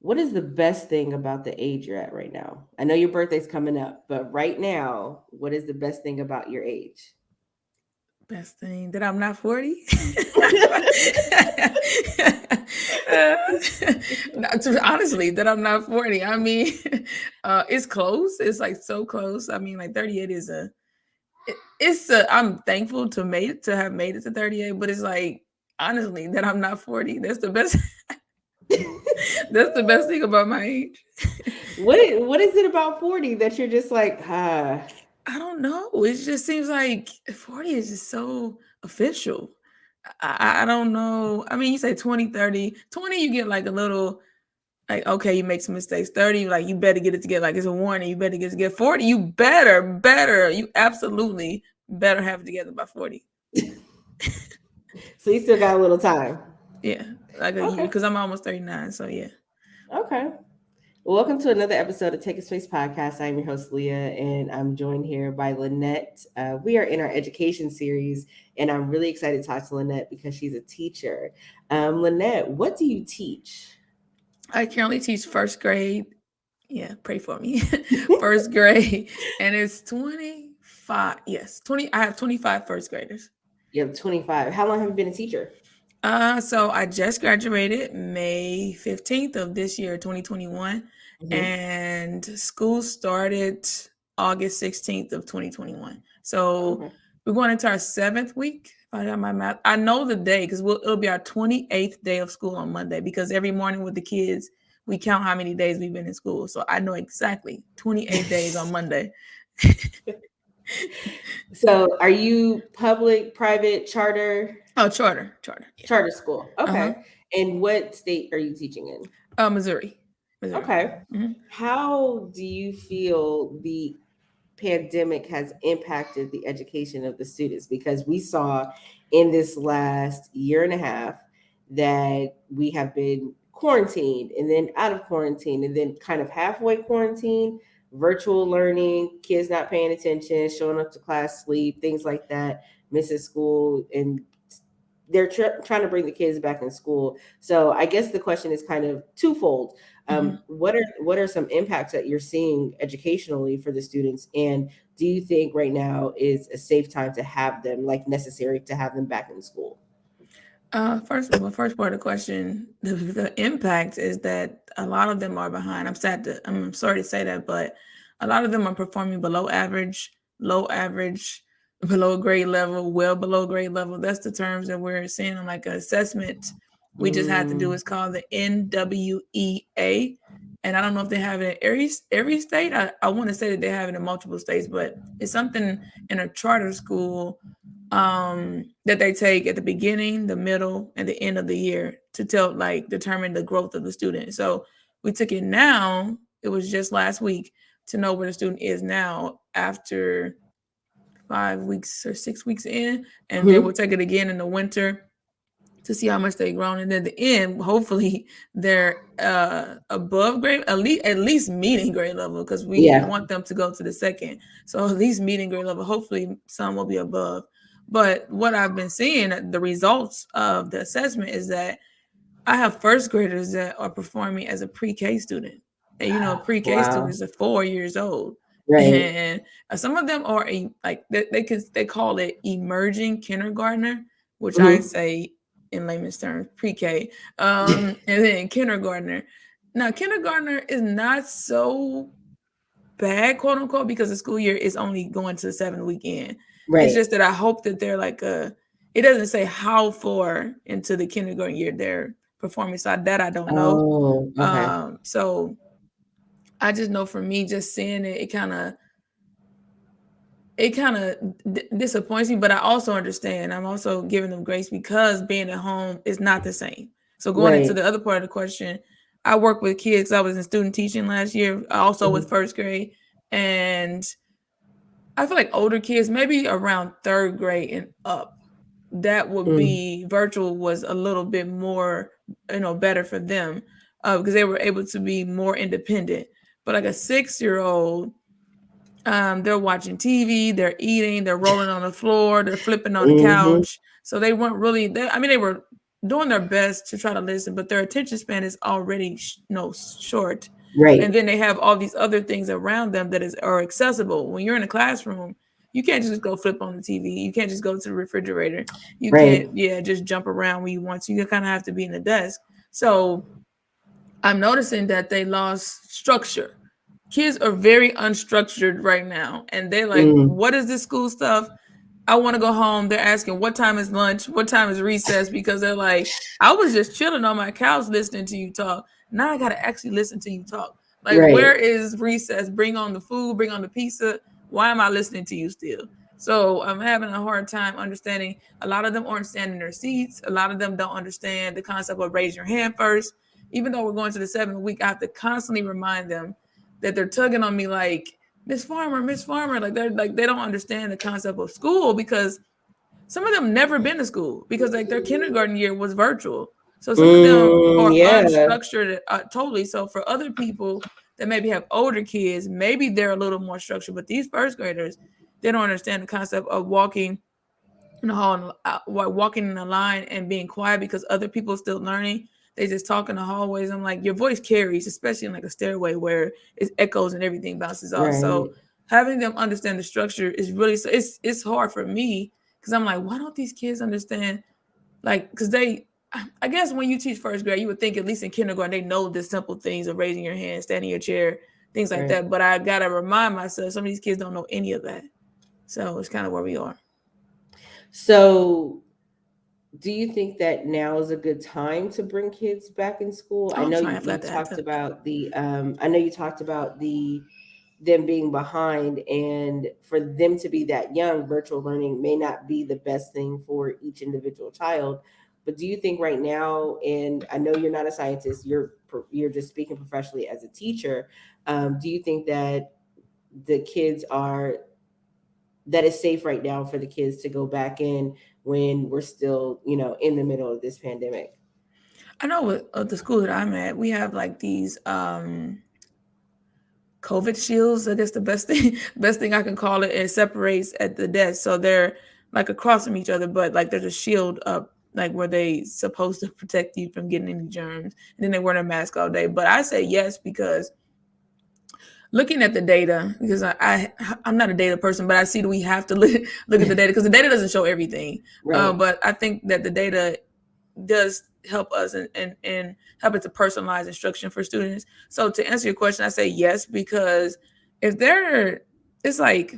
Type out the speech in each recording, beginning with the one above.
What is the best thing about the age you're at right now? I know your birthday's coming up, but right now, what is the best thing about your age? Best thing that I'm not 40. Honestly, that I'm not 40. I mean, it's close. It's like so close. I mean, like 38 is it's I'm thankful to have made it to 38, but it's like honestly that I'm not 40. That's the best. That's the best thing about my age. What is it about 40 that you're just like, ah? I don't know. It just seems like 40 is just so official. I don't know. I mean, you say 20, 30. 20, you get like a little, like, okay, you make some mistakes. 30, like, you better get it together. Like, it's a warning. You better get it together. 40, you better. You absolutely better have it together by 40. So you still got a little time. Yeah, like a year, Okay. because I'm almost 39. So, yeah. Okay. Well, welcome to another episode of Take a Space podcast. I'm your host, Leah, and I'm joined here by Lynette. We are in our education series, and I'm really excited to talk to Lynette because she's a teacher. Lynette, what do you teach? I currently teach first grade. Yeah, pray for me. First grade. And it's 25. Yes, 20. I have 25 first graders. You have 25. How long have you been a teacher? So I just graduated May 15th of this year, 2021, Hmm. and school started August 16th of 2021. So Okay. we're going into our 7th week. If I got my math. I know the day because it'll be our 28th day of school on Monday because every morning with the kids, we count how many days we've been in school. So I know exactly 28 days on Monday. So, are you public, private, charter? Oh, charter. Yeah. Charter school. Uh-huh. Okay. And what state are you teaching in? Missouri. Missouri. Okay. Mhm. How do you feel the pandemic has impacted the education of the students? Because we saw in this last year and a half that we have been quarantined and then out of quarantine and then kind of halfway quarantine, virtual learning, kids not paying attention, showing up to class, sleep, things like that, missing school, and they're trying to bring the kids back in school. So I guess the question is kind of twofold. Mhm. What are some impacts that you're seeing educationally for the students, and do you think right now is a safe time to have them, like necessary to have them back in school? First part of the question, the impact is that a lot of them are behind. I'm sorry to say that, but a lot of them are performing below average, low average, below grade level, well below grade level. That's the terms that we're seeing on like an assessment. We just had to do. Mm, It's called the NWEA, and I don't know if they have it in every state. I want to say that they have it in multiple states, but it's something in a charter school that they take at the beginning, the middle, and the end of the year to determine the growth of the student. So we took it now. It was just last week to know where the student is now after 5 weeks or 6 weeks in, and then we'll mhm. take it again in the winter to see how much they've grown, and then at the end, hopefully they're above grade, at least meeting grade level, because we Yeah. want them to go to the second. So at least meeting grade level. Hopefully, some will be above. But what I've been seeing, the results of the assessment is that I have first graders that are performing as a pre-K student. And pre-K Wow. students are 4 years old. Right. And some of them are like they call it emerging kindergartner, which I Hmm. say in layman's terms pre-K. And then kindergartner. Now kindergartner is not so bad, quote unquote, because the school year is only going to the 7th weekend. It's Right. just that I hope that they're like it doesn't say how far into the kindergarten year they're performing. So that I don't know. Oh, okay. So I just know for me, just seeing it, it kind of disappoints me, but I also understand. I'm also giving them grace because being at home is not the same. So going into Right. the other part of the question, I work with kids. I was in student teaching last year, also with Mhm. first grade, and I feel like older kids, maybe around third grade and up, that would Mm. be virtual was a little bit more, better for them because they were able to be more independent. But like a 6 year old, they're watching TV, they're eating, they're rolling on the floor, they're flipping on the Mhm. couch. So they weren't really. I mean, they were. doing their best to try to listen, but their attention span is already short. And Right. then they have all these other things around them that are accessible. When you're in a classroom, you can't just go flip on the TV. You can't just go to the refrigerator. You can't, Right. just jump around when you want to. You kind of have to be in the desk. So I'm noticing that they lost structure. Kids are very unstructured right now, and they're like, Mm, "What is this school stuff? I want to go home." They're asking, "What time is lunch? What time is recess?" Because they're like, "I was just chilling on my couch listening to you talk. Now I got to actually listen to you talk. Like, where right. is recess? Bring on the food. Bring on the pizza. Why am I listening to you still?" So I'm having a hard time understanding. A lot of them aren't standing in their seats. A lot of them don't understand the concept of raise your hand first. Even though we're going to the 7th week, I have to constantly remind them that they're tugging on me like, Miss Farmer, Miss Farmer. Like they don't understand the concept of school because some of them never been to school because like their kindergarten year was virtual. So some of them are Yeah. unstructured totally. So for other people that maybe have older kids, maybe they're a little more structured. But these first graders, they don't understand the concept of walking in the hall, walking in the line and being quiet because other people are still learning. They just talk in the hallways. I'm like, your voice carries, especially in like a stairway where it echoes and everything bounces off. Right. So having them understand the structure is really, so it's hard for me because I'm like, why don't these kids understand? Like, because I guess when you teach first grade, you would think at least in kindergarten they know the simple things of raising your hand, standing in your chair, things like Right. that. But I gotta remind myself some of these kids don't know any of that. So it's kind of where we are. So, do you think that now is a good time to bring kids back in school? Oh, I I'm know sorry, I you forgot to add talked that. about I know you talked about them being behind, and for them to be that young, virtual learning may not be the best thing for each individual child. But do you think right now, and I know you're not a scientist, you're just speaking professionally as a teacher, do you think that the kids are that it's safe right now for the kids to go back in when we're still, in the middle of this pandemic? I know with the school that I'm at, we have like these COVID shields. I guess the best thing best thing I can call it. It separates at the desk, so they're like across from each other, but like there's a shield up, like where they supposed to protect you from getting any germs. And then they wear a mask all day. But I say yes because looking at the data, because I'm not a data person, but I see that we have to look at the data because the data doesn't show everything. Right. But I think that the data does help us and help it to personalize instruction for students. So to answer your question, I say yes because if it's like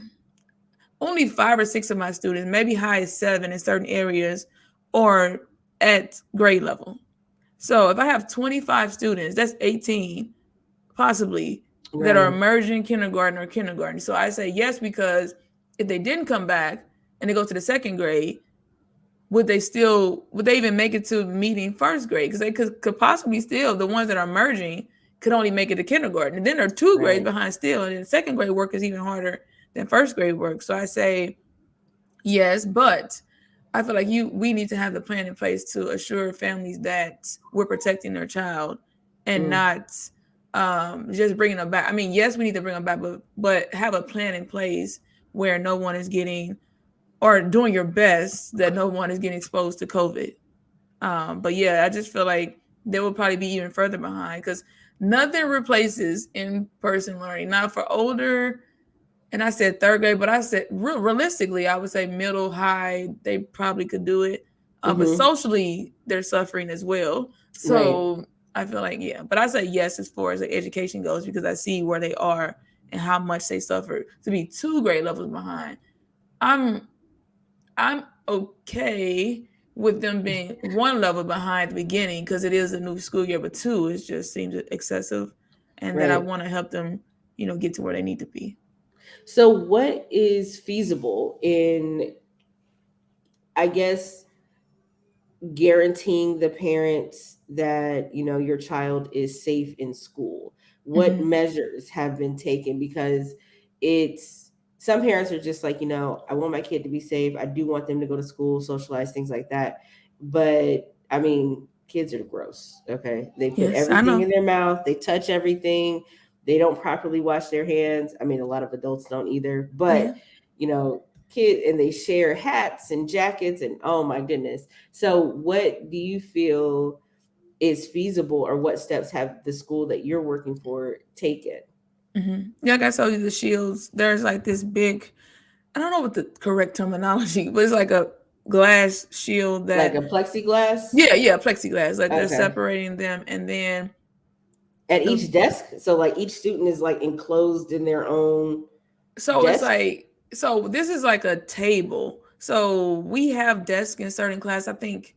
only 5 or 6 of my students, maybe high as 7 in certain areas, are at grade level. So if I have 25 students, that's 18 possibly that are Right. emerging kindergarten or kindergarten. So I say yes because if they didn't come back and they go to the 2nd grade, would they even make it to meeting 1st grade? Because they could possibly still, the ones that are merging could only make it to kindergarten. And then they're 2 grades Right. behind still. And then 2nd grade work is even harder than 1st grade work. So I say yes, but I feel like we need to have the plan in place to assure families that we're protecting their child and Mm, not just bringing them back. I mean, yes, we need to bring them back, but have a plan in place where no one is getting or doing your best that no one is getting exposed to COVID. But yeah, I just feel like they will probably be even further behind because nothing replaces in-person learning. Now for older, and I said 3rd grade, but I said realistically, I would say middle, high, they probably could do it. But mm-hmm. socially, they're suffering as well. Right. So I feel like, yeah, but I say yes as far as the education goes because I see where they are and how much they suffer to be 2 grade levels behind. I'm I'm okay with them being 1 level behind the beginning because it is a new school year, but 2, it just seems excessive, and that I Right. want to help them, get to where they need to be. So, what is feasible in, I guess, guaranteeing the parents that your child is safe in school? What Mm-hmm. measures have been taken? Because it's some parents are just like, I want my kid to be safe, I do want them to go to school, socialize, things like that. But I mean, kids are gross. Okay, they put Yes, I everything know. in their mouth, they touch everything, they don't properly wash their hands. I mean, a lot of adults don't either, but Yeah. kid, and they share hats and jackets, and oh my goodness. So what do you feel is feasible, or what steps have the school that you're working for taken? Yeah, like I told you, the shields. There's like this big. I don't know what the correct terminology, but it's like a glass shield Like that. a plexiglass? Yeah, plexiglass. Like they're Okay. separating them, and then At the each desk? So like each student is like enclosed in their own so it's desk? like so this is like a table. So we have desks in certain class. I think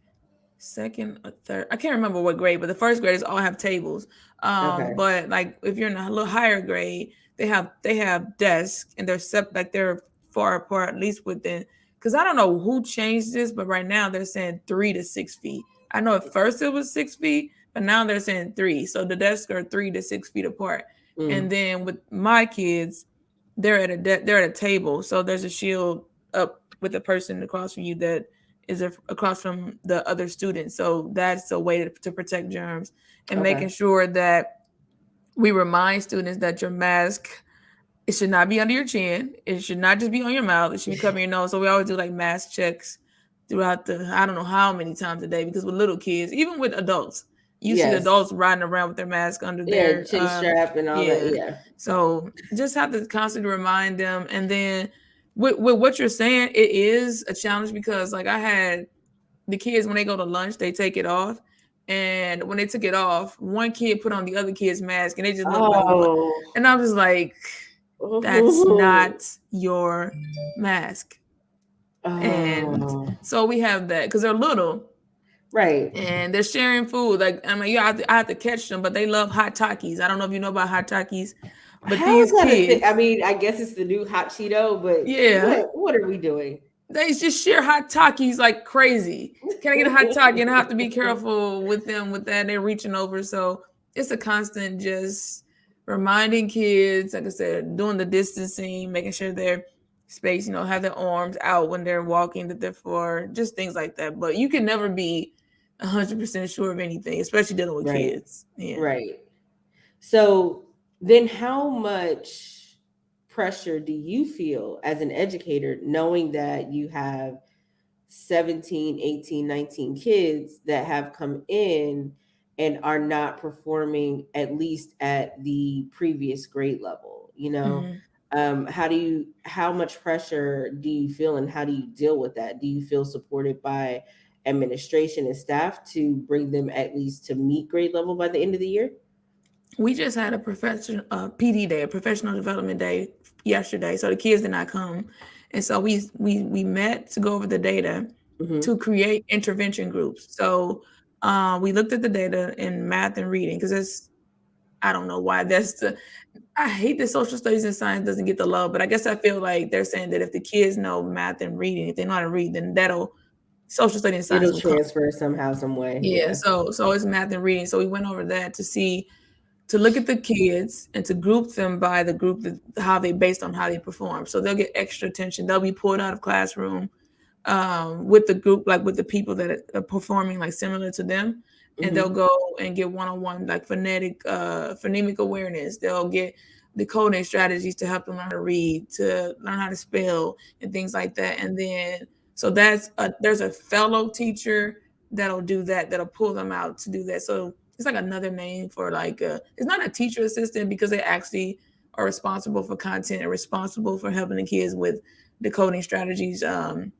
second or third. I can't remember what grade, but the first graders all have tables. Okay. But like if you're in a little higher grade, they have desks and they're like they're far apart, at least within. Because I don't know who changed this, but right now they're saying 3 to 6 feet. I know at first it was 6 feet, but now they're saying three. So the desks are 3 to 6 feet apart. And Mm, then with my kids, they're at a table, so there's a shield up with the person across from you that is across from the other students. So that's a way to protect germs and making okay. sure that we remind students that your mask, it should not be under your chin. It should not just be on your mouth. It should be covering your nose. So we always do like mask checks throughout I don't know how many times a day, because with little kids, even with adults, you see the Yes. adults riding around with their mask under Yeah, their chin strap and all that. yeah. Yeah. So just have to constantly remind them. And then with what you're saying, it is a challenge because like I had the kids when they go to lunch, they take it off. And when they took it off, one kid put on the other kid's mask and they just looked like what? Oh. And I was like, that's not your mask. And Oh. so we have that because they're little Right. and they're sharing food. Like, I mean, I have to catch them, but they love hot Takis. I don't know if you know about hot Takis, but How is these that a thing? I kids, mean, I guess it's the new hot Cheeto, but yeah, what are we doing? they just share hot Takis like crazy. Can I get a hot Taki? And I have to be careful with them with that. They're reaching over. So it's a constant just reminding kids, like I said, doing the distancing, making sure they're spaced, have their arms out when they're walking, that they're for just things like that. But you can never be 100% sure of anything, especially dealing with Right. kids. Yeah. Right. So then how much pressure do you feel as an educator knowing that you have 17, 18, 19 kids that have come in and are not performing at least at the previous grade level? Mm-hmm. How much pressure do you feel, and how do you deal with that? Do you feel supported by administration and staff to bring them at least to meet grade level by the end of the year? We just had a PD day, a professional development day yesterday. So the kids did not come, and so we met to go over the data Mm-hmm. to create intervention groups. So we looked at the data in math and reading because it's I don't know why I hate that social studies and science doesn't get the love, but I guess I feel like they're saying that if the kids know math and reading, if they know how to read, then that'll social study and science It'll will come. transfer somehow, some way. Yeah, Yeah. so it's math and reading. So we went over that to look at the kids and to group them by the group how they based on how they perform. So they'll get extra attention. They'll be pulled out of classroom with the group, like with the people that are performing like similar to them, and they'll Mm-hmm. go and get one-on-one like phonemic awareness. They'll get decoding strategies to help them learn how to read, to learn how to spell, and things like that. And then so there's a fellow teacher that'll do that, that'll pull them out to do that. So it's like another name for like it's not a teacher assistant because they actually are responsible for content and responsible for helping the kids with decoding strategies, and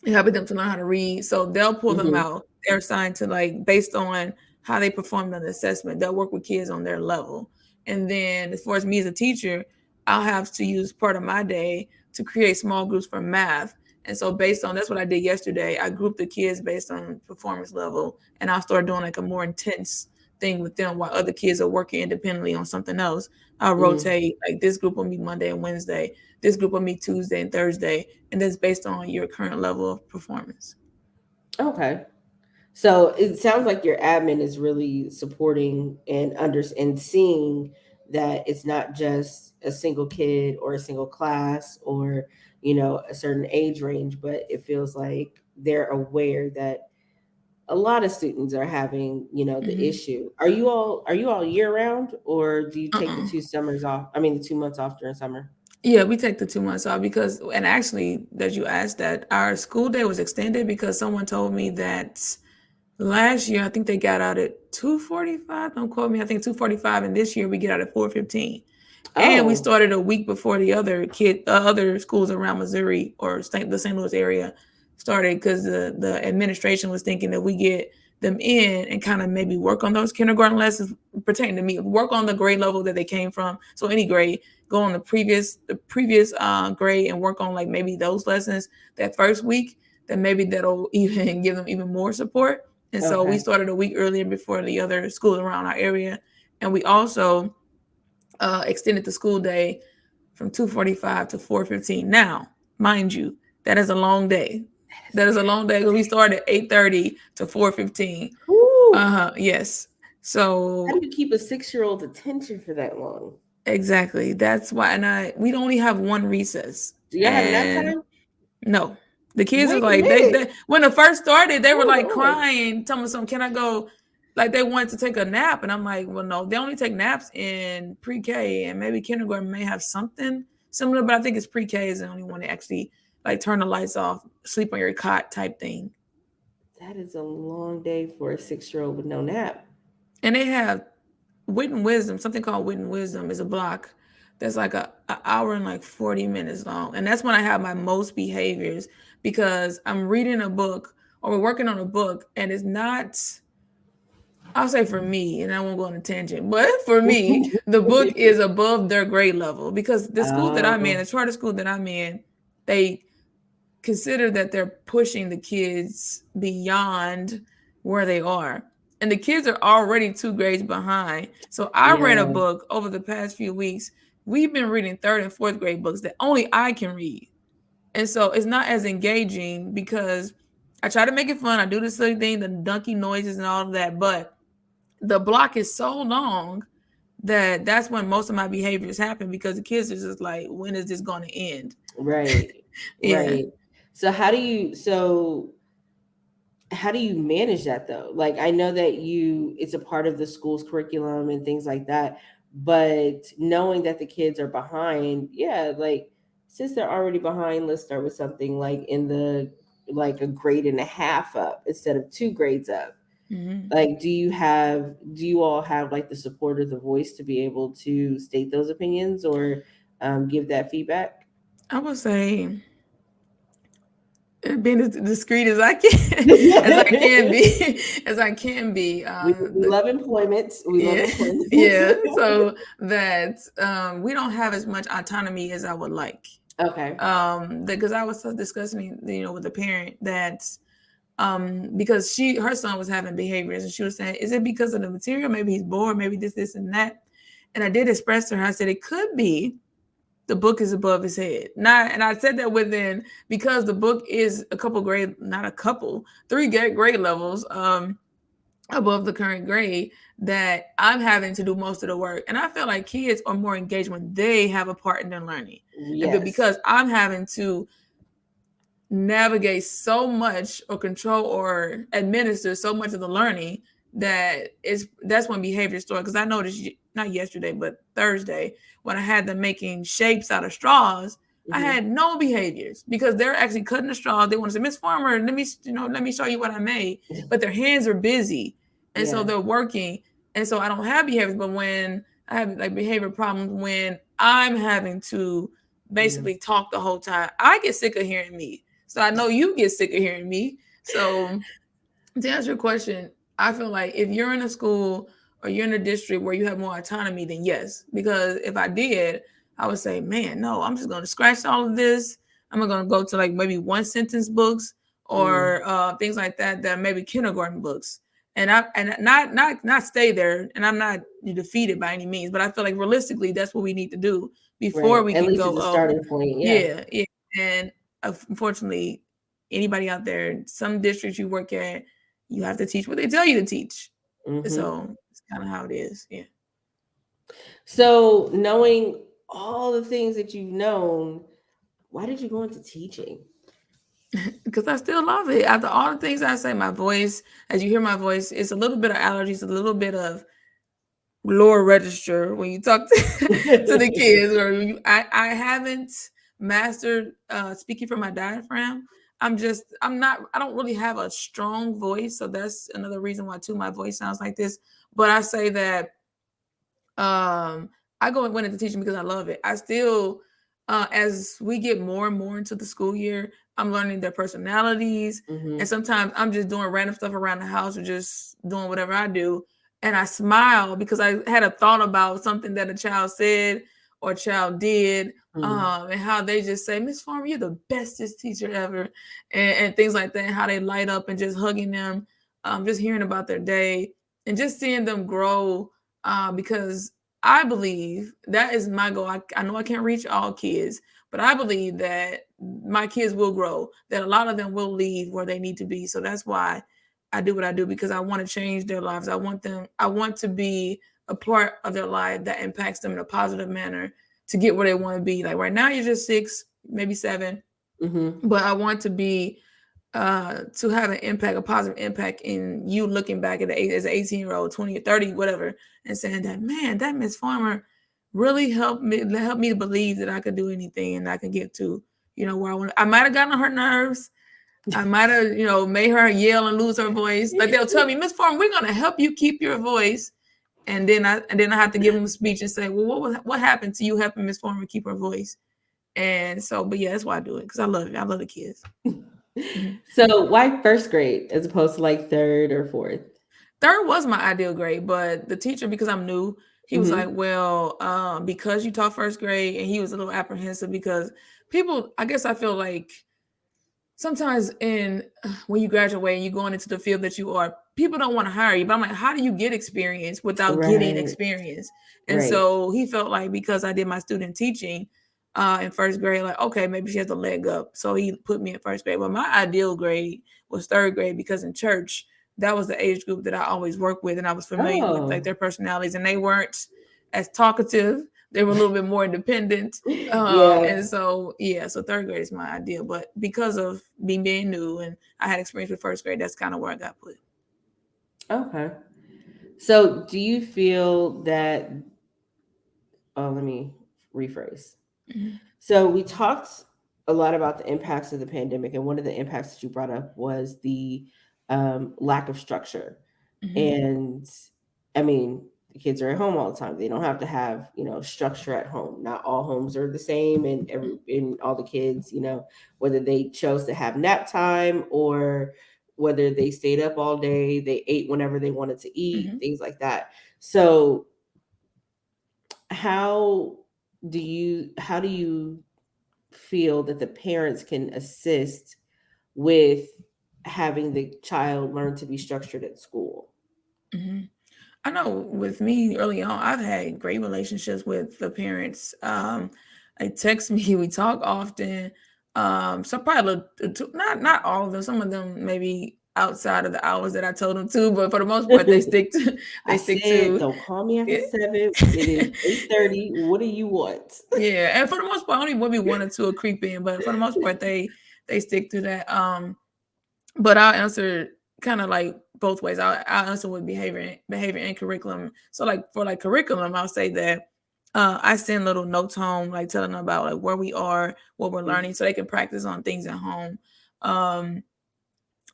helping them to learn how to read. So they'll pull them Mm-hmm. out. They're assigned to like based on how they performed on the assessment. They'll work with kids on their level. And then as far as me as a teacher, I'll have to use part of my day to create small groups for math. And so based on that's what I did yesterday. I grouped the kids based on performance level, and I'll start doing like a more intense thing with them while other kids are working independently on something else. I'll Mm-hmm. rotate, like this group will meet Monday and Wednesday, this group will meet Tuesday and Thursday, and that's based on your current level of performance. Okay. So it sounds like your admin is really supporting and seeing that it's not just a single kid or a single class or a certain age range, but it feels like they're aware that a lot of students are having the Mm-hmm. issue. Are you all year round, or do you take the Uh-uh. 2 summers off? I mean, the 2 months off during summer? Yeah, we take the 2 months off because, and actually, that you asked that, our school day was extended because someone told me that last year I think they got out at 2:45. Don't quote me. I think 2:45, and this year we get out at 4:15. And we Oh, started a week before the other schools around Missouri or the St. Louis area started because the administration was thinking that we get them in and kind of maybe work on those kindergarten lessons pertaining to me, work on the grade level that they came from. So any grade, go on the previous grade and work on like maybe those lessons that first week. Then maybe that'll even give them even more support. And so we okay. started a week earlier before the other schools around our area, and we also extended the school day from 2:45 to 4:15. Now, mind you, that is a long day. That is a long day because we started at 8:30 to 4:15. Whew. Yes. How So do you keep a 6-year-old's attention for that long? exactly. That's why, and we only have one recess. Do y'all have nap And time? no, the kids are Wait a like minute. they when it first started, they were Hold like on. crying, telling me something. Can I go? Like they wanted to take a nap, and I'm like, well, no, they only take naps in pre-K, and maybe kindergarten may have something similar, but I think it's pre-K is the only one that actually like turn the lights off, sleep on your cot type thing. That is a long day for a 6-year-old with no nap. And they have Wit and Wisdom, something called Wit and Wisdom is a block that's like a hour and like 40 minutes long. And that's when I have my most behaviors because I'm reading a book or we're working on a book and it's not, I'll say for me, and I won't go on a tangent, but for me, the book is above their grade level because the school that I'm in, Oh, the charter school that I'm in, they consider that they're pushing the kids beyond where they are. And the kids are already 2 grades behind. So I read a yeah, book over the past few weeks. We've been reading third and fourth grade books that only I can read. And so it's not as engaging because I try to make it fun. I do the silly thing, the dunky noises and all of that. But the block is so long that that's when most of my behaviors happen because the kids are just like, when is this going to end? right, Yeah. right. So how do you manage that though? Like I know that it's a part of the school's curriculum and things like that, but knowing that the kids are behind, yeah, like since they're already behind, let's start with something like in the like a grade and a half up instead of 2 grades up. Mm-hmm. Like do you all have like the support or the voice to be able to state those opinions or give that feedback? I would say being as discreet as I can, as I can we, be, as I can be. we love employment. We love Yeah, employment. yeah. So that we don't have as much autonomy as I would like. Okay. Because I was discussing, with the parent that because her son was having behaviors, and she was saying, "Is it because of the material? Maybe he's bored. Maybe this, and that." And I did express to her. I said it could be the book is above his head. Not, and I said that within because the book is a couple grade, not a couple, 3 grade levels above the current grade that I'm having to do most of the work. And I feel like kids are more engaged when they have a part in their learning. And but Yes. because I'm having to navigate so much or control or administer so much of the learning that's when behavior starts. Because I noticed not yesterday but Thursday when I had them making shapes out of straws, I Hmm. had no behaviors because they're actually cutting the straws. They want to say, Miss Farmer, let me show you what I made, but their hands are busy, and so Yeah. they're working, and so I don't have behaviors. But when I have like behavior problems, when I'm having to Yeah. basically talk the whole time, I get sick of hearing me. So I know you get sick of hearing me. So to answer your question, I feel like if you're in a school or you're in a district where you have more autonomy, then yes. Because if I did, I would say, man, no, I'm just going to scratch all of this. I'm going to go to like maybe one sentence books Mm. or things like that that are maybe kindergarten books. And not stay there. And I'm not defeated by any means, but I feel like realistically, that's what we need to do before Right. we At can least go. it's a Oh, starting point. Yeah. yeah, yeah. And unfortunately, anybody out there, some districts you work at, you have to teach what they tell you to teach. Hmm. So it's kind of how it is. Yeah. So knowing all the things that you've known, why did you go into teaching? Because I still love it. After all the things I say, my voice, as you hear my voice, it's a little bit of allergies, a little bit of lower register when you talk to the kids, or I haven't mastered speaking from my diaphragm. I don't really have a strong voice, so that's another reason why too my voice sounds like this. But I say that I went into teaching because I love it. I still, as we get more and more into the school year, I'm learning their personalities, Mm-hmm. and sometimes I'm just doing random stuff around the house or just doing whatever I do, and I smile because I had a thought about something that a child said or a child did, and how they just say, "Miss Farmer, you're the bestest teacher ever," and things like that, and how they light up, and just hugging them, just hearing about their day, and just seeing them grow, because I believe that is my goal. I know I can't reach all kids, but I believe that my kids will grow, that a lot of them will leave where they need to be. So that's why I do what I do, because I want to change their lives. I want to be a part of their life that impacts them in a positive manner to get where they want to be. Like right now, you're just 6, maybe 7, but I want to have an impact, a positive impact in you looking back at as an 18-year-old, 20 or 30, whatever, and saying that, man, that Miss Farmer really helped me to believe that I could do anything and I can get to, where I want. I might have gotten on her nerves. I might have, made her yell and lose her voice. Like they'll tell me, Miss Farmer, we're gonna help you keep your voice. And then I have to give them a speech and say, well, what happened to you helping Miss Farmer keep her voice? And so, but yeah, that's why I do it, because I love it. I love the kids. So why first grade as opposed to like third or fourth? Third was my ideal grade, but the teacher, because I'm new, he was like, well, because you taught first grade, and he was a little apprehensive because people, I guess I feel like sometimes when you graduate and you're going into the field that you are, people don't want to hire you. But I'm like, how do you get experience without getting Right. experience? And Right. so he felt like because I did my student teaching in first grade, like, okay, maybe she has a leg up. So he put me in first grade. But my ideal grade was third grade, because in church, that was the age group that I always worked with, and I was familiar with like Oh. their personalities, and they weren't as talkative. They were a little bit more independent. Yeah. And so, yeah, so third grade is my ideal. But because of me being new and I had experience with first grade, that's kind of where I got put. Okay. So do you feel that, oh, let me rephrase. Mhm. So we talked a lot about the impacts of the pandemic, and one of the impacts that you brought up was the lack of structure. Mhm. And I mean, the kids are at home all the time. They don't have to have, structure at home. Not all homes are the same, and all the kids, whether they chose to have nap time or whether they stayed up all day, they ate whenever they wanted to eat, Mhm. things like that. So how how do you feel that the parents can assist with having the child learn to be structured at school? Mhm. I know with me early on, I've had great relationships with the parents. They text me, we talk often. So probably not all of them. Some of them maybe outside of the hours that I told them to, but for the most part, they stick to I they stick said, to don't call me after it. 7. It is 8:30. What do you want? Yeah, and for the most part, only maybe one or two will creep in, but for the most part, they stick to that. But I'll answer kind of like both ways. I'll answer with behavior and curriculum. So like for like curriculum, I'll say that I send little notes home, like telling them about like where we are, what we're learning, so they can practice on things at home. Um,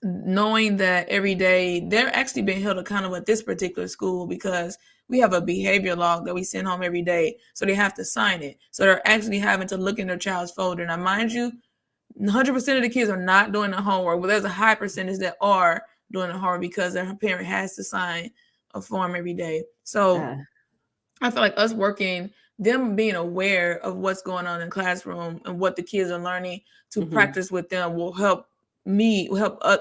Knowing that every day they're actually being held accountable at this particular school, because we have a behavior log that we send home every day, so they have to sign it. So they're actually having to look in their child's folder. Now, mind you, 100% of the kids are not doing the homework, but there's a high percentage that are doing the homework because their parent has to sign a form every day. So Ah, I feel like us working, them being aware of what's going on in the classroom and what the kids are learning to mhm, practice with them will help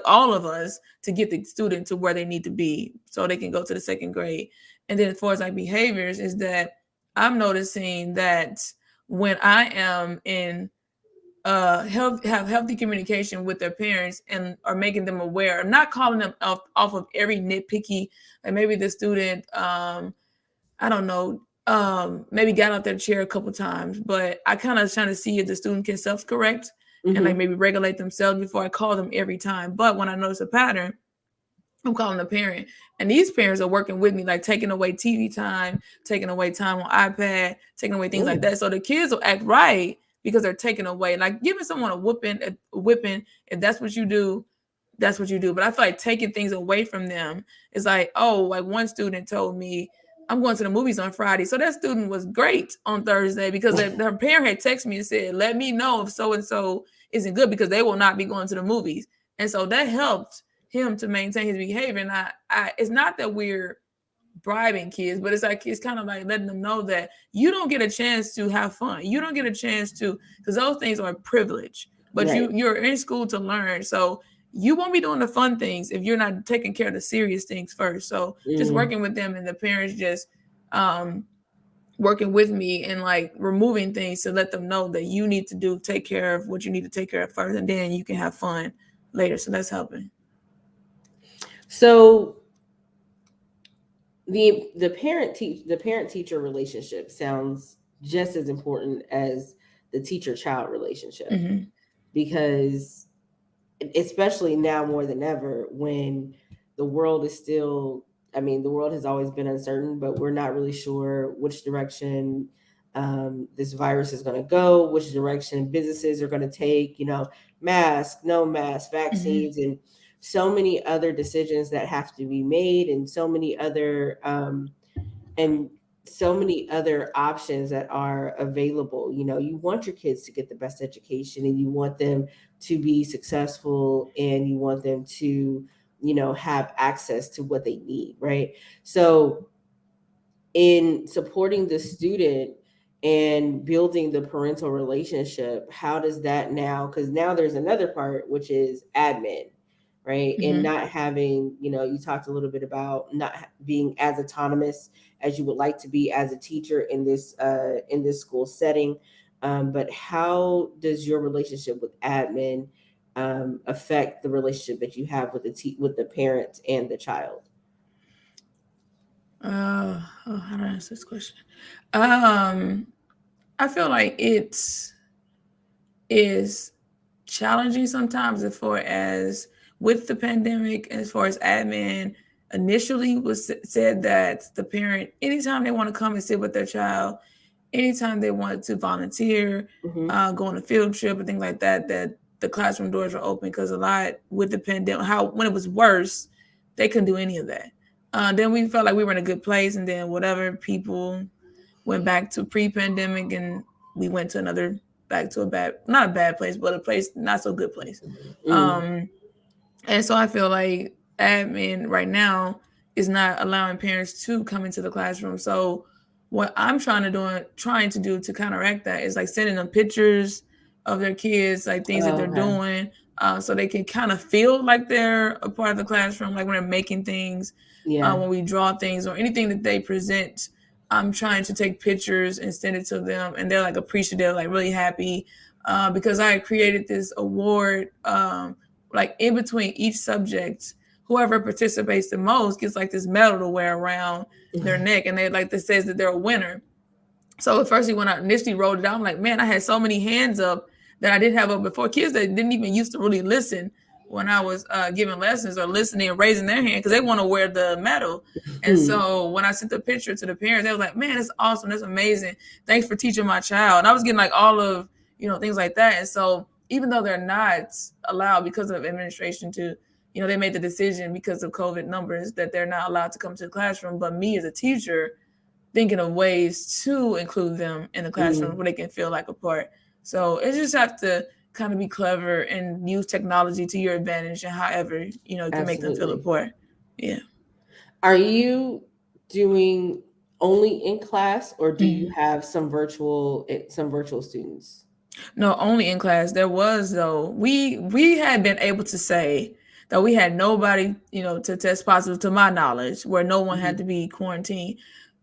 all of us to get the student to where they need to be so they can go to the second grade. And then as far as like behaviors, is that I'm noticing that when I am in have healthy communication with their parents and are making them aware. I'm not calling them off of every nitpicky, like maybe the student, I don't know, maybe got out their chair a couple times, but I kind of trying to see if the student can self-correct and like mhm, maybe regulate themselves before I call them every time. But when I notice a pattern, I'm calling a parent, and these parents are working with me, like taking away TV time, taking away time on iPad, taking away things like Mm, that. So the kids will act right because they're taking away, like giving someone a whipping. If that's what you do, that's what you do. But I feel like taking things away from them is like, oh, like one student told me, I'm going to the movies on Friday. So that student was great on Thursday because their parent had texted me and said, let me know if so and so isn't good because they will not be going to the movies. And so that helped him to maintain his behavior. And it's not that we're bribing kids, but it's kind of like letting them know that you don't get a chance to have fun. You don't get a chance to, because those things are a privilege. But right. you're in school to learn. So you won't be doing the fun things if you're not taking care of the serious things first. So just Mm, working with them and the parents just um working with me and like removing things to let them know that you need to take care of what you need to take care of first, and then you can have fun later. So that's helping. so the parent teacher relationship sounds just as important as the teacher child relationship, Mm-hmm. because especially now more than ever, when the world is still, I mean, the world has always been uncertain, but we're not really sure which direction this virus is going to go, which direction businesses are going to take, mask, no mask, Mm-hmm. vaccines, and so many other decisions that have to be made, and and so many other options that are available. You want your kids to get the best education, and you want them to be successful, and you want them to, have access to what they need, right? So in supporting the student and building the parental relationship, how does that now, because now there's another part, which is admin, right? And Mm-hmm. not having, you talked a little bit about not being as autonomous as you would like to be as a teacher in this school setting. But how does your relationship with admin affect the relationship that you have with with the parent and the child? How do I answer this question? Um, I feel like it is challenging sometimes as far as with the pandemic, as far as admin. Initially was said that the parent, anytime they want to come and sit with their child, anytime they want to volunteer, Mm-hmm. go on a field trip and things like that, that the classroom doors were open, because a lot with the pandemic, how when it was worse, they couldn't do any of that. Then we felt like we were in a good place, and then whatever, people went back to pre-pandemic, and we went to another, back to a bad, not a bad place, but a place not so good place. Mm. Um, and so I feel like admin right now is not allowing parents to come into the classroom. So what I'm trying to do to counteract that is like sending them pictures of their kids, like things that Oh, they're okay. doing, so they can kind of feel like they're a part of the classroom, like when they're making things, Yeah. when we draw things or anything that they present. I'm trying to take pictures and send it to them, and they're like appreciative, like really happy, because I created this award. Like in between each subject, whoever participates the most gets like this medal to wear around their neck, and they like this says that they're a winner. So at first, when I initially wrote it out, I'm like, man, I had so many hands up that I didn't have up before. Kids that didn't even used to really listen when I was giving lessons or listening and raising their hand because they want to wear the medal. And so when I sent the picture to the parents, they were like, man, that's awesome. That's amazing. Thanks for teaching my child. And I was getting like all of, things like that. And so even though they're not allowed because of administration to, they made the decision because of COVID numbers that they're not allowed to come to the classroom. But me as a teacher, thinking of ways to include them in the classroom Mm, where they can feel like a part. So it just have to kind of be clever and use technology to your advantage, and however you can make them feel a absolutely. part. Yeah. Are you doing only in class, or do you Mhm. have some virtual students? No, only in class. There was though. We had been able to say that we had nobody, to test positive to my knowledge, where no one had Mhm. to be quarantined.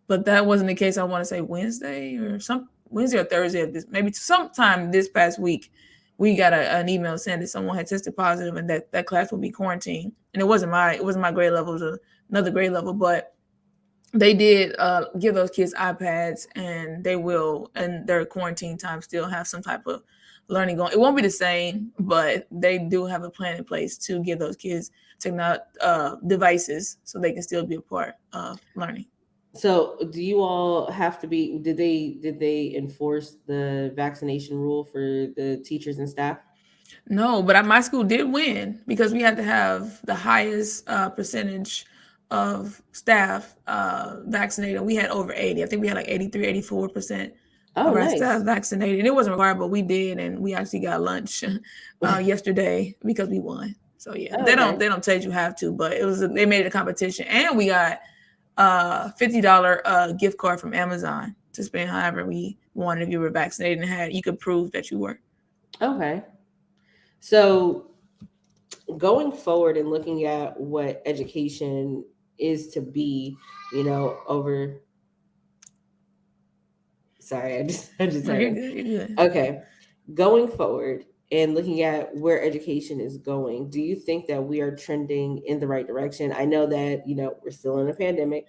But that wasn't the case. I want to say Wednesday or Thursday of this, maybe sometime this past week, we got an email saying that someone had tested positive and that class would be quarantined. And it wasn't my grade level, it was another grade level, but they did give those kids iPads, and they will, in their quarantine time, still have some type of learning going. It won't be the same, but they do have a plan in place to give those kids devices so they can still be a part of learning. So, do you all have to be? Did they enforce the vaccination rule for the teachers and staff? No, but my school did win because we had to have the highest percentage of staff vaccinated. We had over 80. I think we had like 83, 84% Oh, of our staff nice. vaccinated. And it wasn't required, but we did, and we actually got lunch yesterday because we won. So yeah, Oh, okay. they don't tell you have to, but they made it a competition, and we got $50 gift card from Amazon to spend however we wanted if you were vaccinated and you could prove that you were. Okay. So, going forward and looking at what education is to be, over. Sorry, I just No, had you're a. good. You're good. Okay. Going forward and looking at where education is going, do you think that we are trending in the right direction? I know that, we're still in a pandemic,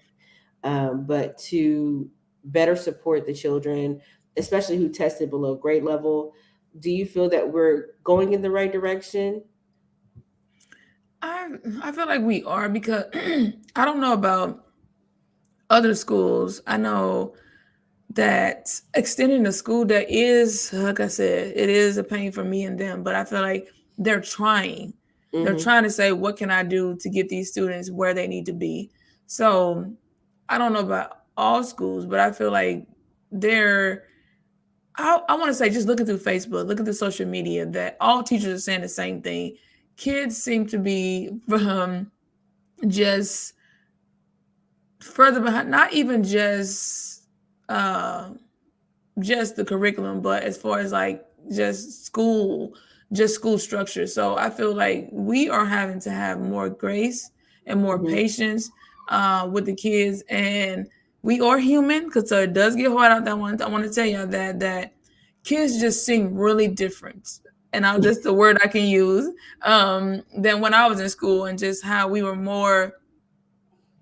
but to better support the children, especially who tested below grade level, do you feel that we're going in the right direction? I I feel like we are because I don't know about other schools. I know that extending the school day is, like I said, it is a pain for me and them, but I feel like they're trying. They're Mm-hmm. trying to say, what can I do to get these students where they need to be? So I don't know about all schools, but I feel like they're, I want to say, just looking through Facebook, looking through social media, that all teachers are saying the same thing. Kids seem to be just further behind, not even uh just the curriculum, but as far as like just school, just school structure. So I feel like we are having to have more grace and more Mm-hmm. patience with the kids, and we are human because so it does get hard out there. I want to tell you that kids just seem really different, and I'll just the word I can use than when I was in school, and just how we were more,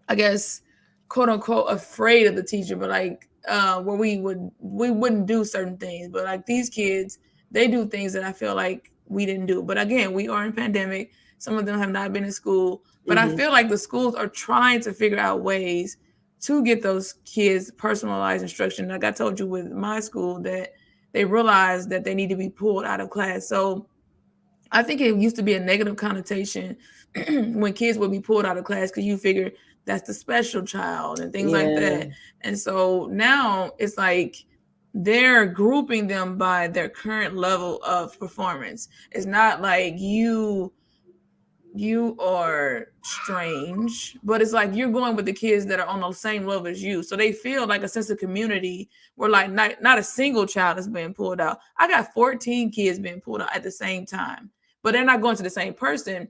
I guess, quote unquote, afraid of the teacher, but like where we wouldn't do certain things. But like these kids, they do things that I feel like we didn't do. But again, we are in pandemic. Some of them have not been in school, but I Mm-hmm. feel like the schools are trying to figure out ways to get those kids personalized instruction. Like I told you with my school, that they realized that they need to be pulled out of class. So I think it used to be a negative connotation when kids would be pulled out of class because you figure that's the special child and things like Yeah. that. And so now it's like they're grouping them by their current level of performance. It's not like you are strange, but it's like you're going with the kids that are on the same level as you. So they feel like a sense of community where like not a single child is being pulled out. I got 14 kids being pulled out at the same time, but they're not going to the same person.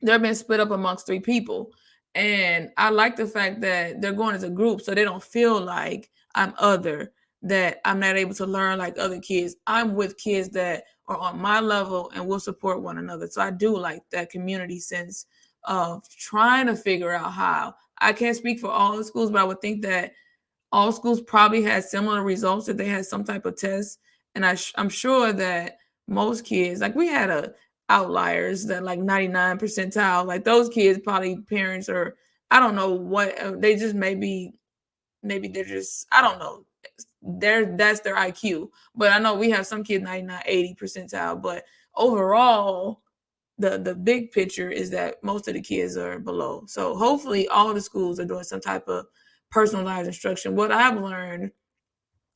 They're being split up amongst three people. And I like the fact that they're going as a group so they don't feel like I'm other, that I'm not able to learn like other kids. I'm with kids that are on my level and will support one another. So I do like that community sense of trying to figure out how. I can't speak for all the schools, but I would think that all schools probably had similar results if they had some type of test. And I'm sure that most kids, like we had outliers that like 99 percentile, like those kids probably parents or I don't know what they just maybe they're just I don't know, that's their IQ. But I know we have some kids 99 80 percentile, but overall the big picture is that most of the kids are below. So hopefully all the schools are doing some type of personalized instruction. What I've learned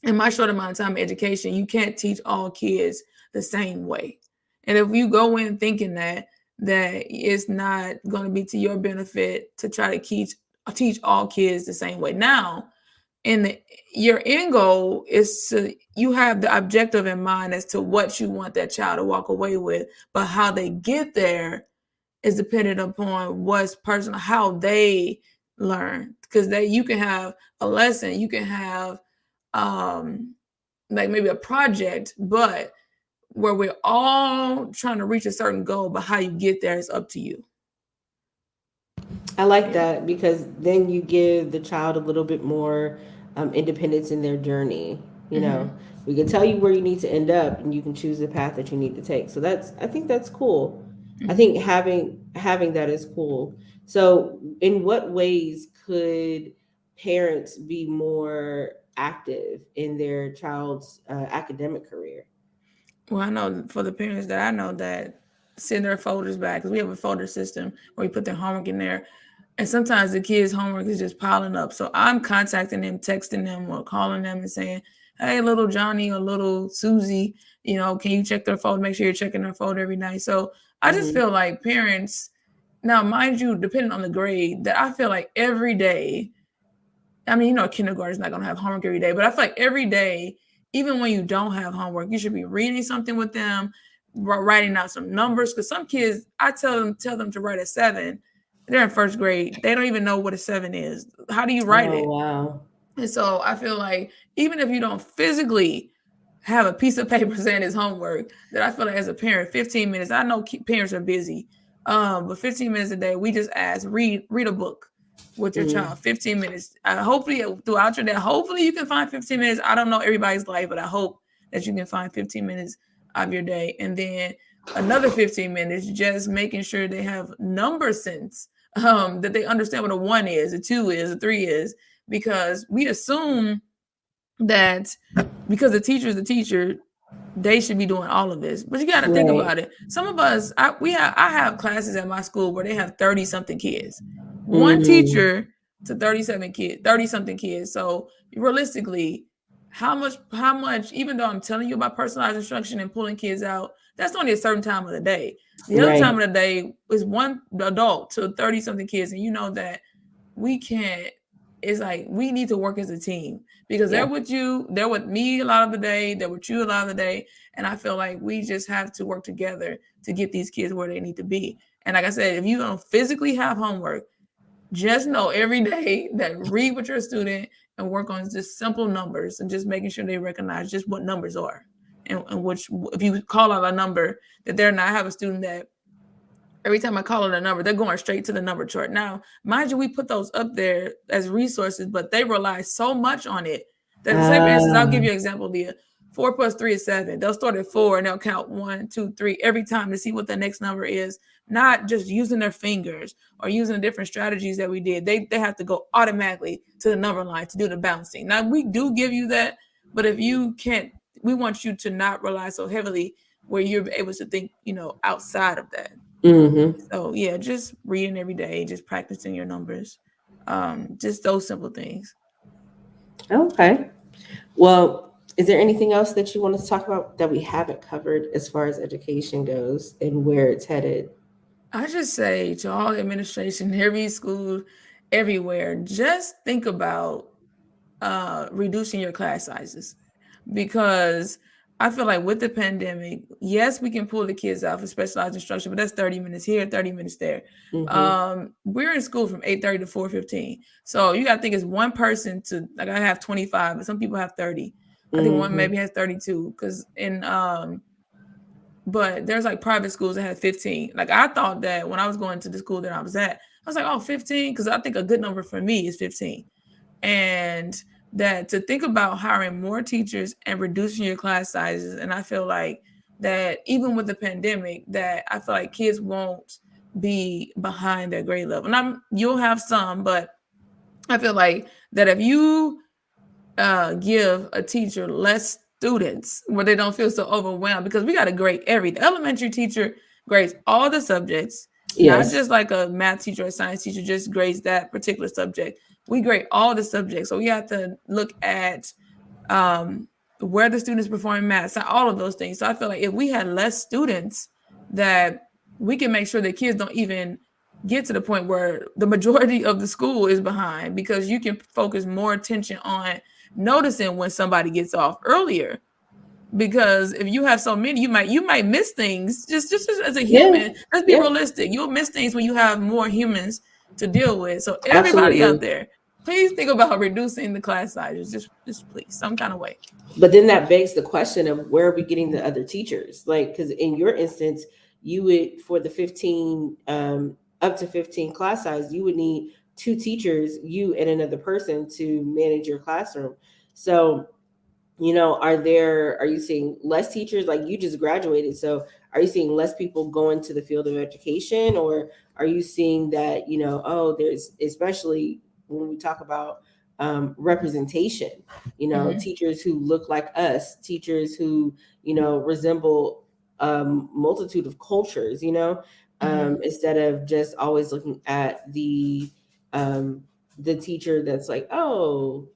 in my short amount of time in education, you can't teach all kids the same way. And if you go in thinking that it's not going to be to your benefit to try to teach all kids the same way. Now, in your end goal is to you have the objective in mind as to what you want that child to walk away with, but how they get there is dependent upon what's personal, how they learn. Because you can have a lesson, you can have um like maybe a project, but where we're all trying to reach a certain goal, but how you get there is up to you. I like Yeah. that because then you give the child a little bit more independence in their journey. You know, we can tell you where you need to end up, and you can choose the path that you need to take. So that's, I think that's cool. I think having that is cool. So, in what ways could parents be more active in their child's academic career? Well, I know for the parents that I know that send their folders back, because we have a folder system where we put their homework in there. And sometimes the kids' homework is just piling up. So I'm contacting them, texting them, or calling them and saying, hey, little Johnny or little Susie, can you check their folder? Make sure you're checking their folder every night. So I just Mm-hmm. feel like parents, now, mind you, depending on the grade, that I feel like every day, I mean, kindergarten is not going to have homework every day, but I feel like every day, even when you don't have homework, you should be reading something with them, writing out some numbers. Because some kids, I tell them to write a 7. They're in first grade. They don't even know what a 7 is. How do you write Oh it? wow. And so I feel like even if you don't physically have a piece of paper saying it's homework, that I feel like as a parent, 15 minutes, I know parents are busy, but 15 minutes a day, we just ask, read a book with your Mm-hmm. child, 15 minutes. Hopefully throughout your day, hopefully you can find 15 minutes. I don't know everybody's life, but I hope that you can find 15 minutes of your day. And then another 15 minutes, just making sure they have number sense, that they understand what a 1 is, a 2 is, a 3 is, because we assume that because the teacher is the teacher, they should be doing all of this. But you got to think Right. about it. Some of us, I have classes at my school where they have 30 something kids, one Mm-hmm. teacher to 37 kids, 30 something kids. So realistically, how much, even though I'm telling you about personalized instruction and pulling kids out, that's only a certain time of the day. The other Right. time of the day is one adult to 30 something kids. And you know that we can't, it's like we need to work as a team, because they're Yeah. with you, they're with me a lot of the day, they're with you a lot of the day. And I feel like we just have to work together to get these kids where they need to be. And like I said, if you don't physically have homework, just know every day that read with your student and work on just simple numbers and just making sure they recognize just what numbers are. And which, if you call out a number that they're not, I have a student that every time I call it a number, they're going straight to the number chart. Now, mind you, we put those up there as resources, but they rely so much on it that, say, for instance, I'll give Uh, you an example. The 4 plus 3 is 7. They'll start at 4 and they'll count 1, 2, 3 every time to see what the next number is, not just using their fingers or using the different strategies that we did. They have to go automatically to the number line to do the bouncing. Now, we do give you that, but if you can't, we want you to not rely so heavily where you're able to think, outside of that. mm-hmm. So yeah, just reading every day, just practicing your numbers, just those simple things. Okay. Well, is there anything else that you want to talk about that we haven't covered as far as education goes and where it's headed? I just say to all the administration, every school, everywhere, just think about reducing your class sizes, because I feel like with the pandemic, yes, we can pull the kids out for specialized instruction, but that's 30 minutes here, 30 minutes there. Mm-hmm. We're in school from 8:30 to 4:15. So you got to think it's one person to, like, I have 25, but some people have 30. I think one Mm-hmm. maybe has 32, because but there's like private schools that have 15. Like, I thought that when I was going to the school that I was at, I was like, oh, 15, because I think a good number for me is 15. And that to think about hiring more teachers and reducing your class sizes. And I feel like that even with the pandemic, that I feel like kids won't be behind their grade level. And you'll have some, but I feel like that if you give a teacher less students where they don't feel so overwhelmed, because we got to grade everything. Elementary teacher grades all the subjects, not Yes. just like a math teacher or science teacher just grades that particular subject. We grade all the subjects. So we have to look at um, where the students performing math, so all of those things. So I feel like if we had less students, that we can make sure that kids don't even get to the point where the majority of the school is behind, because you can focus more attention on noticing when somebody gets off earlier. Because if you have so many, you might miss things, just as a Yeah. human. Let's be Yeah. realistic. You'll miss things when you have more humans to deal with. So everybody out Absolutely. there, please think about reducing the class sizes. Just please, some kind of way. But then that begs the question of where are we getting the other teachers? Like, because in your instance, you would, for the 15, up to 15 class size, you would need two teachers, you and another person, to manage your classroom. So are you seeing less teachers? Like, you just graduated, so are you seeing less people go into the field of education, or are you seeing that, oh, there's, especially when we talk about representation, Mm-hmm. teachers who look like us, teachers who, resemble multitude of cultures, Mm-hmm. instead of just always looking at um, the teacher that's like, oh,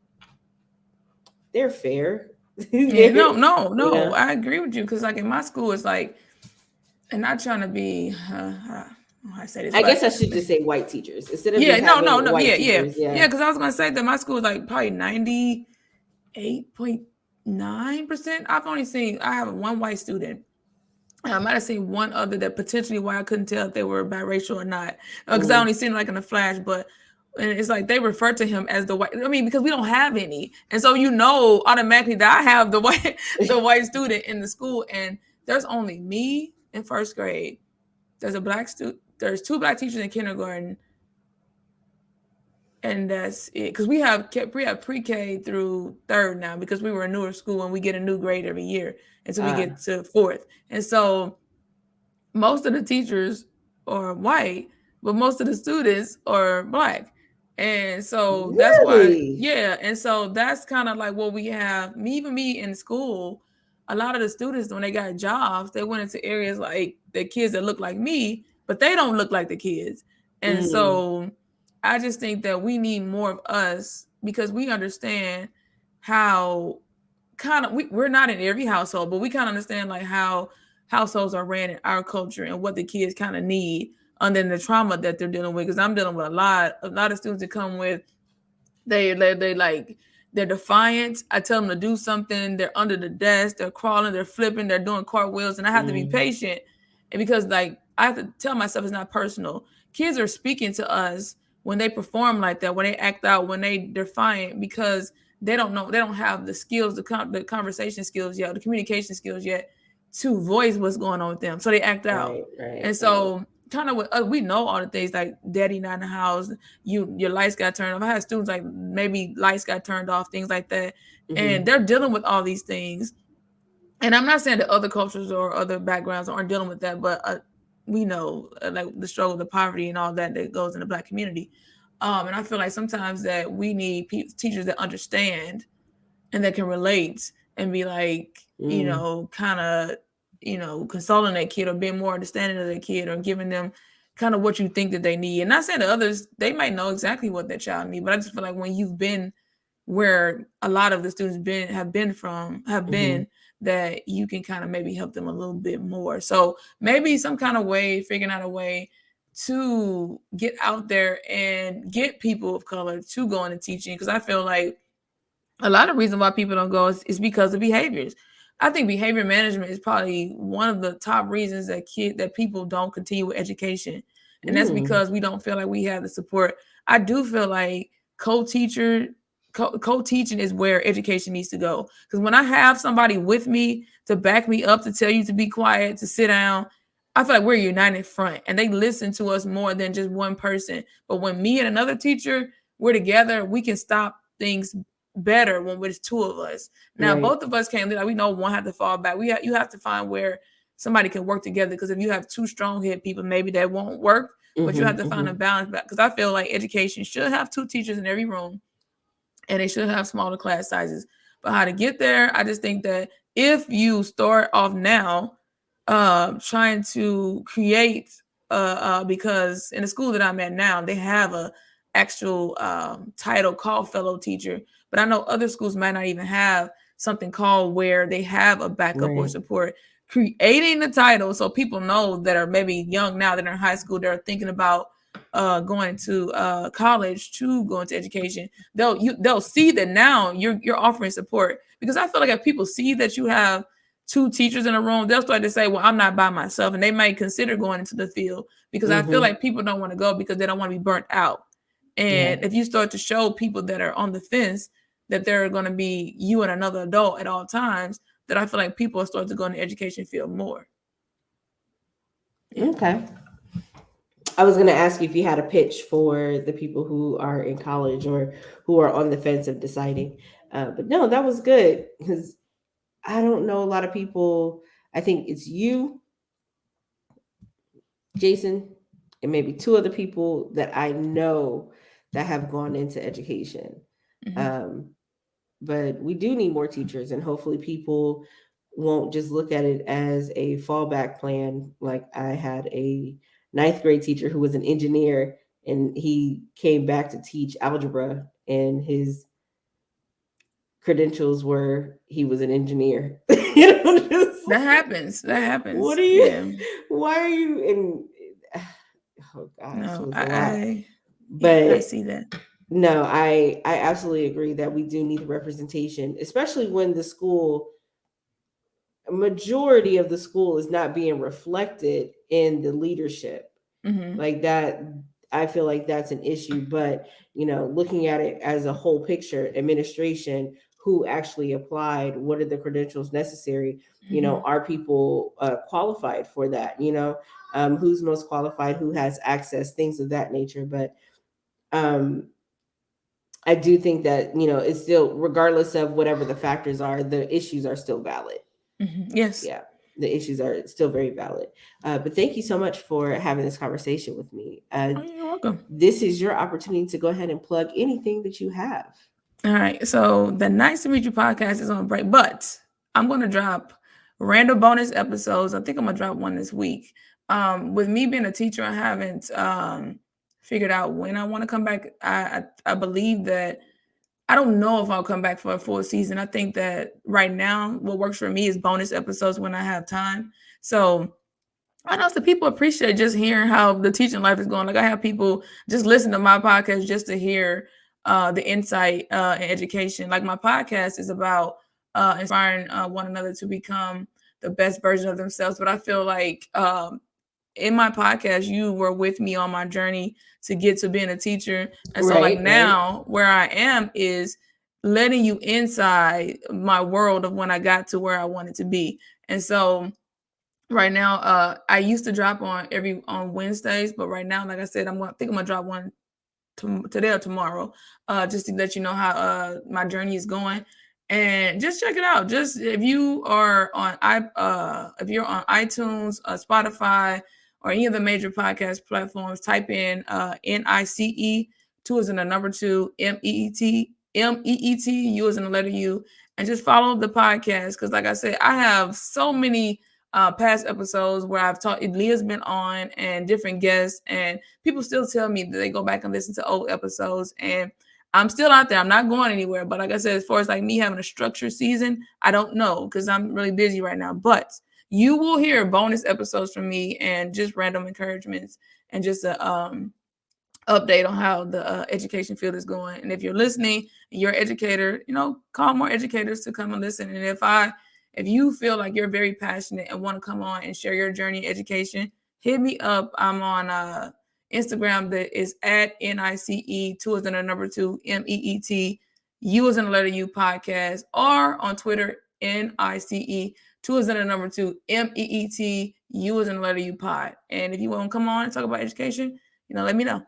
they're fair. Yeah, They're, no, no, you no. know, I agree with you because, like, in my school, it's like, and not trying to be, how I say this, I but guess I should just say white teachers instead of yeah, just no, having no, no, white yeah, yeah, teachers. Yeah. yeah. Because I was gonna say that my school is like probably 98.9%. I've only seen I have one white student. I might have seen one other that potentially why I couldn't tell if they were biracial or not, because I Mm, only seen it like in a flash. But and it's like they refer to him as the white. I mean, because we don't have any, and so automatically that I have the white the white student in the school, and there's only me in first grade. There's a black student. There's two black teachers in kindergarten, and that's it. Because we have pre-K through third now because we were a newer school and we get a new grade every year until we uh, get to fourth, and so most of the teachers are white, but most of the students are black. And so that's why, really? yeah. And so that's kind of like what we have. Even me in school, a lot of the students, when they got jobs, they went into areas like the kids that look like me, but they don't look like the kids. And Mm, so I just think that we need more of us because we understand how we're not in every household, but we kind of understand like how households are ran in our culture and what the kids kind of need and then the trauma that they're dealing with. Because I'm dealing with a lot of students that come with they like they're defiant. I tell them to do something, they're under the desk, they're crawling, they're flipping, they're doing cartwheels, and I have to be mm, patient. And because like I have to tell myself it's not personal. Kids are speaking to us when they perform like that, when they act out, when they defiant, because they don't have the skills, the conversation skills yet, the communication skills yet to voice what's going on with them. So they act out. right, right, And right. so kind of with we know all the things like daddy not in the house, your lights got turned off. I had students like maybe lights got turned off, things like that, and Mm-hmm, they're dealing with all these things. And I'm not saying that other cultures or other backgrounds aren't dealing with that, but we know like the struggle, the poverty, and all that that goes in the Black community. And I feel like sometimes that we need teachers that understand and that can relate and be like, mm, kind of, consoling that kid or being more understanding of that kid or giving them kind of what you think that they need. And not saying that others, they might know exactly what their child need, but I just feel like when you've been where a lot of the students have mm-hmm, been that you can kind of maybe help them a little bit more. So maybe some kind of way, figuring out a way to get out there and get people of color to go into teaching. Because I feel like a lot of reason why people don't go is because of behaviors. I think behavior management is probably one of the top reasons that people don't continue with education, and that's mm, because we don't feel like we have the support. I do feel like co-teacher co-teaching is where education needs to go, because when I have somebody with me to back me up, to tell you to be quiet, to sit down, I feel like we're a united front and they listen to us more than just one person. But when me and another teacher, we're together, we can stop things better when there's two of us. Now, right. both of us can't. Like we know one have to fall back. You have to find where somebody can work together. Because if you have two strong-head people, maybe that won't work. But you have Mm-hmm, to find a mm-hmm, balance back. Because I feel like education should have two teachers in every room, and they should have smaller class sizes. But how to get there, I just think that if you start off now, trying to create, because in the school that I'm at now, they have a actual title called fellow teacher, but I know other schools might not even have something called where they have a backup or right. support. Creating the title so people know that are maybe young now that are in high school, they're thinking about going to college to go into education. They'll see that now you're offering support, because I feel like if people see that you have two teachers in a room, they'll start to say, well, I'm not by myself, and they might consider going into the field, because I feel Mm-hmm, like people don't want to go because they don't want to be burnt out. yeah. And if you start to show people that are on the fence that they're going to be you and another adult at all times, that I feel like people will start to go in the education field more. Yeah. Okay. I was going to ask you if you had a pitch for the people who are in college or who are on the fence of deciding. But no, that was good because I don't know a lot of people. I think it's you, Jason, and maybe two other people that I know that have gone into education. Mm-hmm. Um, but we do need more teachers, and hopefully people won't just look at it as a fallback plan. Like I had a ninth grade teacher who was an engineer, and he came back to teach algebra, and his credentials were he was an engineer. Just That like, happens. That what happens. are you? Yeah. Why are you? And oh gosh, it No, was a lot. I yeah, I But see that. no, I absolutely agree that we do need the representation, especially when the school a majority of the school is not being reflected in the leadership Mm-hmm. like that. I feel like that's an issue, but looking at it as a whole picture, administration, who actually applied, what are the credentials necessary, Mm-hmm. are people qualified for that, who's most qualified, who has access, things of that nature. But um I do think that it's still, regardless of whatever the factors are, the issues are still valid. Mm-hmm. Yes. Yeah, the issues are still very valid. But thank you so much for having this conversation with me. Oh, you're welcome. This is your opportunity to go ahead and plug anything that you have. All right. So the Nice to Meet You podcast is on break, but I'm going to drop random bonus episodes. I think I'm going to drop one this week. With me being a teacher, I haven't figured out when I want to come back. I believe that I don't know if I'll come back for a full season. I think that right now, what works for me is bonus episodes when I have time. So I know some people appreciate just hearing how the teaching life is going. Like I have people just listen to my podcast just to hear the insight and education. Like my podcast is about inspiring one another to become the best version of themselves. But I feel like in my podcast, you were with me on my journey to get to being a teacher. And so like Right, right. now where I am is letting you inside my world of when I got to where I wanted to be. And so right now, I used to drop on Wednesdays, but right now, like I said, I think I'm gonna drop one today or tomorrow, just to let you know how my journey is going, and just check it out. Just if you are on if you're on iTunes, Spotify, or any of the major podcast platforms, type in NICE, two is in the number two, MEET, U is in the letter U, and just follow the podcast because, like I said, I have so many past episodes where I've talked. Leah's been on and different guests, and people still tell me that they go back and listen to old episodes, and I'm still out there. I'm not going anywhere. But like I said, as far as like me having a structured season, I don't know because I'm really busy right now. But you will hear bonus episodes from me and just random encouragements and just a update on how the education field is going. And if you're listening and you're an educator, call more educators to come and listen. And if you feel like you're very passionate and want to come on and share your journey in education, hit me up. I'm on Instagram, that is at NICE, two is in the number two, MEET, U is in the letter U podcast, or on Twitter, NICE, two is in the number two, MEET, U is in the letter U pod. And if you want to come on and talk about education, let me know.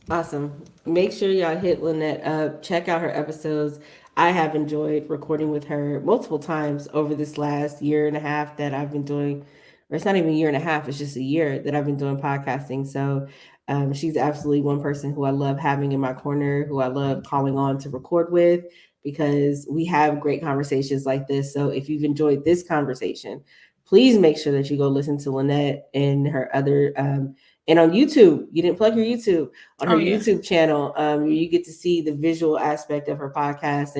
Awesome. Make sure y'all hit Lynette up. Check out her episodes. I have enjoyed recording with her multiple times over this last year and a half that I've been doing, or it's not even a year and a half, it's just a year that I've been doing podcasting. So she's absolutely one person who I love having in my corner, who I love calling on to record with because we have great conversations like this. So if you've enjoyed this conversation, please make sure that you go listen to Lynette and her other and on YouTube. You didn't plug your YouTube. On her YouTube channel, you get to see the visual aspect of her podcast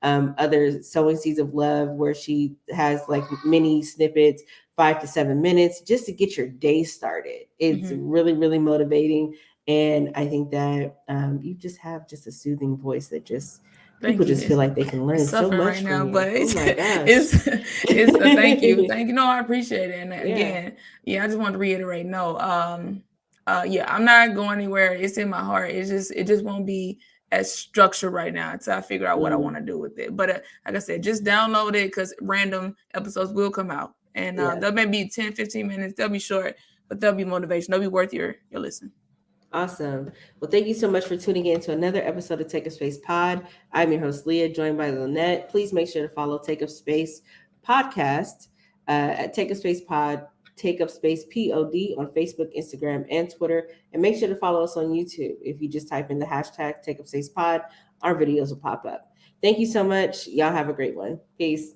and other Sowing Seeds of Love, where she has like mini snippets, 5 to 7 minutes, just to get your day started. It's really, really motivating. And I think that you just have just a soothing voice that just people just feel like they can learn so much right from now, you. but Oh my gosh. it's a thank you. No, I appreciate it. And again, Yeah. I just want to reiterate, no, I'm not going anywhere. It's in my heart. It just won't be as structured right now until I figure out what I want to do with it. But like I said, just download it because random episodes will come out. And they'll maybe 10, 15 minutes. They'll be short, but they'll be motivation. They'll be worth your listen. Awesome. Well, thank you so much for tuning in to another episode of Take Up Space Pod. I'm your host, Leah, joined by Lynette. Please make sure to follow Take Up Space Podcast at Take Up Space Pod, Take Up Space POD on Facebook, Instagram, and Twitter. And make sure to follow us on YouTube. If you just type in the hashtag Take Up Space Pod, our videos will pop up. Thank you so much. Y'all have a great one. Peace.